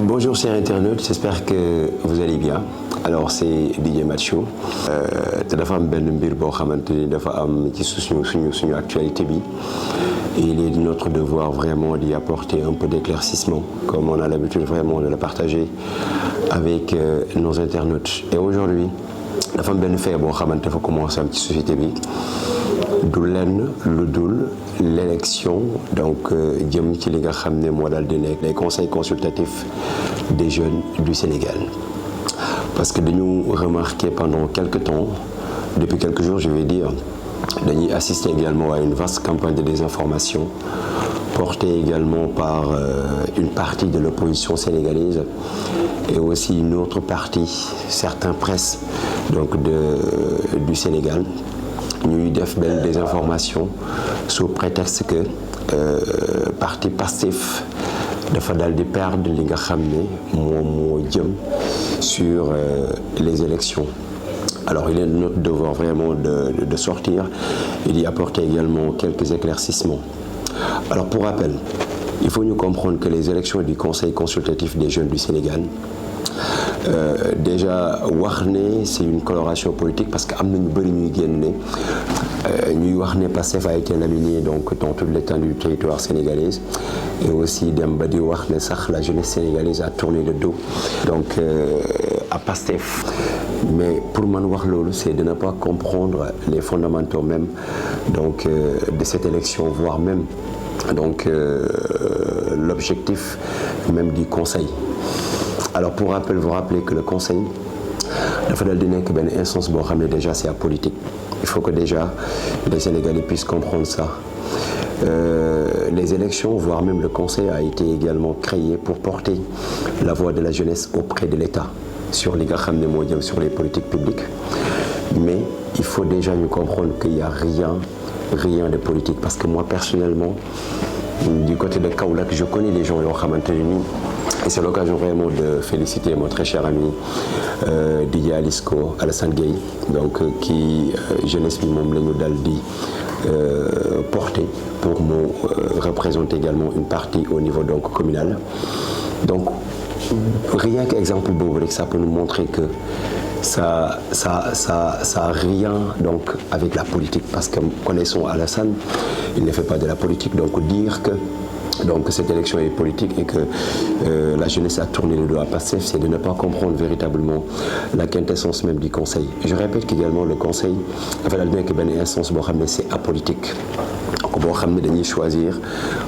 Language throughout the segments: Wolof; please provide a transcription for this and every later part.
Bonjour chers internautes, j'espère que vous allez bien. Alors c'est DJ Mathieu te dafa am benn mbir boo xamante ni dafa am ci suñu actualité bi. Il est de notre devoir vraiment d'y apporter un peu d'éclaircissement, comme on a l'habitude vraiment de le partager avec nos internautes. Et aujourd'hui dafa am benn fait boo xamante dafa commencé am ci société bi du lenn lu dul l'élection donc jëm ci li nga xam ne moo daal di nekk les conseils consultatifs des jeunes du Sénégal. Parce que dañu remarqué pendant quelques temps, depuis quelques jours je vais dire, dañuy assister également à une vaste campagne de désinformation portée également par une partie de l'opposition sénégalaise et aussi une autre partie, certains presses donc du Sénégal. ñuy def benn désinformation sous prétexte que parti Pastef dafa daal di perdre li nga xam ne moom moo jëm sur les élections. Alors il est de notre devoir vraiment de sortir et d'y apporter également quelques éclaircissements. Alors pour rappel, il faut ñu comprendre que les élections du Conseil consultatif des jeunes du Sénégal déjà wax ne c'est une coloration politique parce que am na ñu bëri ñuy génne ñuy wax ne Pastef a été laminé donc dans toute l'étendue du territoire sénégalaise et aussi dem ba di wax ne sax la jeunesse sénégalaise a tourné le dos donc à Pastef. Mais pour man wax loolu c'est de ne pas comprendre les fondamentaux même donc de cette élection, voire même donc l'objectif même du Conseil. Alors pour rappel, vous rappelez que le Conseil dafa dal di nekk benn instance boo xam ne déjà c'est apolitique. Il faut que déjà les Sénégalais puissent comprendre ça. Les élections, voire même le Conseil a été également créé pour porter la voix de la jeunesse auprès de l'État sur li nga xam ne moo jëm sur les politiques publiques. Mais il faut déjà ñu comprendre qu'il y a rien de politique parce que moi personnellement du côté de Kaolack je connais les gens yoo xamante ne nii. Et c'est l'occasion vraiment de féliciter mon très cher ami Didier Alisco Alassane Gueye donc qui jeunesse bi moom la ñu dal di porter pour mu représenter également une partie au niveau donc communal. Donc rien qu'exemple boobu rek ça peut nous montrer que ça a rien donc avec la politique parce que connaissons Alassane, il ne fait pas de la politique, donc dire que donc cette élection est politique et que la jeunesse a tourné le dos à Pastef, c'est de ne pas comprendre véritablement la quintessence même du Conseil. Je répète qu'également le Conseil dafa daal di nekk benn instance boo xam ne c'est apolitique. Donc boo xam ne dañuy choisir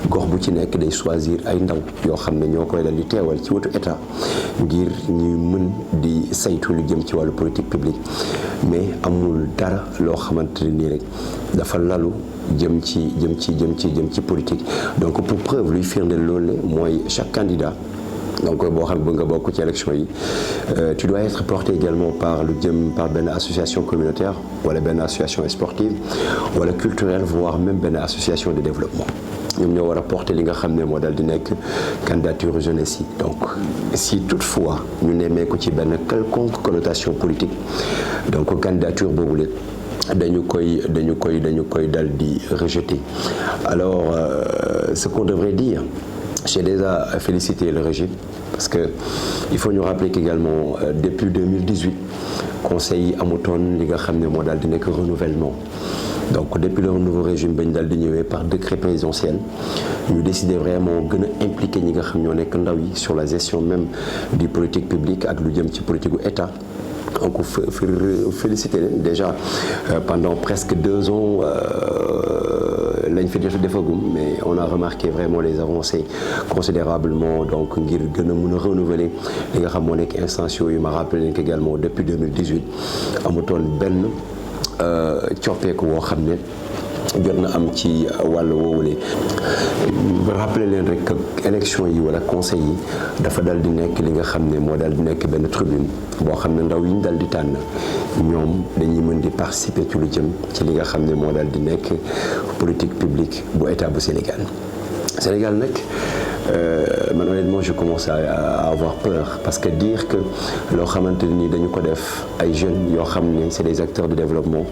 gox bu ci nekk day choisir ay ndaw yoo xam ne ñoo koy dal di teewal ci wetu état ngir ñuy mën di saytu lu jëm ci wàllu politique publique mais amul dara loo xamante ne nii rek dafa lalu jëm ci politique. Donc pour preuve luy firndeel loolu mooy chaque candidat donc boo xam ne bëgg nga bokk ci élection yi tu dois être porté également par lu jëm par benn association communautaire wala benn association sportive wala culturelle voire même benn association de développement. ñoom ñoo war a porter li nga xam ne moo dal di nekk candidature jeunesse yi. Donc si toutefois ñu nemmeeku ci benn quelconque connotation politique donc candidature boobu dañu koy dal di rejeter. Alors ce qu'on devrait dire, j'ai déjà félicité le régime parce que il faut ñu rappeler qu'également depuis 2018 conseil amutoon li nga xam ne moo daal di nekk renouvellement. Donc depuis le nouveau régime bañ daal di ñëwee par décret présidentiel ñu décider vraiment gën a impliquer ñi nga xam ñoo nekk ndaw yi sur la gestion même du politique publique ak lu jëm ci politique gu état. Donc féliciter leen déjà pendant presque 2 ans lañ fi defagum mais on a remarqué vraiment les avancées considérablement donc ngir gën a mën a renouveler li nga xam moo nekk instance yooyu ma rappelé leen également depuis 2018 amutoon benn coppeeku woo xam ne jot na am ci wàllu woowule. rappelé leen rek que élection yi wala conseil yi dafa dal di nekk li nga xam ne moo dal di nekk benn tribune boo xam ne ndaw yi ñu dal di tànn ñoom dañuy mën di participer ci lu jëm ci li nga xam ne moo dal di nekk politique publique bu état bu Sénégal nag man honnêtement je commence à avoir peur parce que dire que loo xamante ni dañu ko def ay jeunes yoo xam ne c'est des acteurs de développement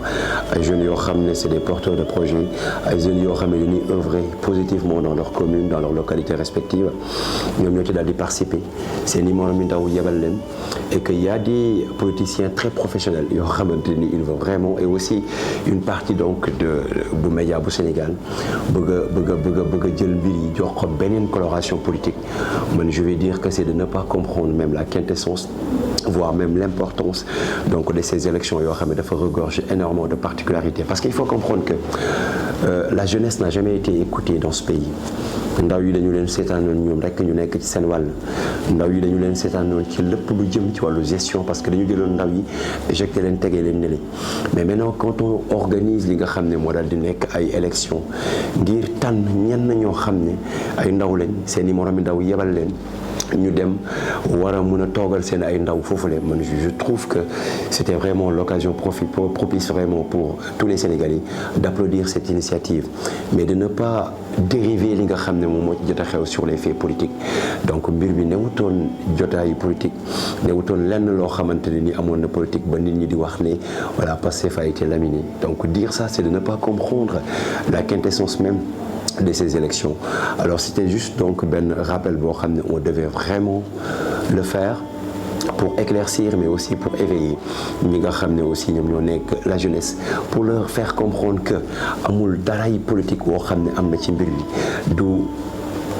ay jeunes yoo xam ne c'est des porteurs de projets ay jeunes yoo xam ne dañuy œuvrer positivement dans leur commune dans leur localité respective ñoom ñoo ci daal di participer seen i moroom yi ndaw yebal leen et que y a des politiciens très professionnels yoo xamante ni ils vont vraiment et aussi une partie donc bu média bu Sénégal bëgg a jël mbir yi jox ko beneen coloration politique man je vais dire que c'est de ne pas comprendre même la quintessence voire même l'importance donc de ces élections yoo xam ne dafa regorger énormément de particularités parce qu'il faut comprendre que la jeunesse n'a jamais été écoutée dans ce pays ndaw yi dañu leen seetaanoon ñoom rek ñu nekk ci seen wàll ndaw yi dañu leen seetaanoon ci lépp lu jëm ci wàllu gestion parce que dañu jëloon ndaw yi éjecté leen tegee leen ne mais maintenant quand on organise li nga xam ne moo daal di nekk ay élections ngir tànn ñenn ñoo xam ne ay ndaw lañ seen i moromi ndaw yebal leen ñu dem war a mën a toogal seen ay ndaw foofule man je trouve que c'était vraiment l'occasion propice vraiment pour tous les Sénégalais d'applaudir cette initiative mais de ne pas dériver li nga xam ne moom moo ci jot a xew sur les faits politiques donc mbir bi newutoon jotaayu politique newutoon lenn loo xamante ne ni amoon na politique ba nit ñi di wax ne voilà Pastef a été laminé donc dire ça c'est de ne pas comprendre la quintessence même de ces élections. Alors c'était juste donc ben rappel boo xam ne on devait vraiment le faire pour éclaircir mais aussi pour éveiller ñi nga xam ne aussi ñoom ñoo nekk la jeunesse pour leur faire comprendre que amul daray politique woo xam ne am na ci mbir bi du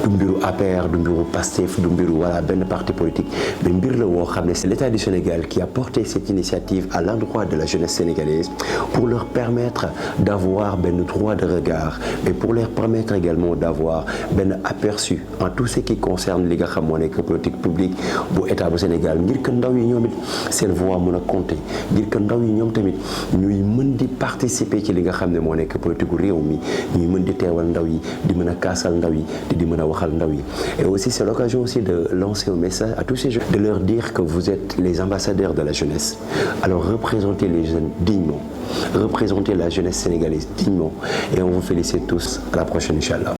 mbiru APR du mbiru Pastef du mbiru voilà benn parti politique mais mbir la woo xam ne c'est l'État du Sénégal qui a porté cette initiative à l'endroit de la jeunesse sénégalaise pour leur permettre d'avoir benn droit de regard mais pour leur permettre également d'avoir benn aperçu en tout ce qui concerne li nga xam moo nekk politique publique bu État bu Sénégal ngir que ndaw yi ñoom it seen voix mën a compter ngir que ndaw yi ñoom tamit ñuy mën di participer ci li nga xam ne moo nekk politique gu réew mi ñuy mën di teewal ndaw yi di mën a kaasal ndaw yi di mën a et aussi c'est l'occasion aussi de lancer un message à tous ces jeunes de leur dire que vous êtes les ambassadeurs de la jeunesse alors représentez les jeunes dignement représentez la jeunesse sénégalaise dignement et on vous félicite tous à la prochaine Inch'Allah.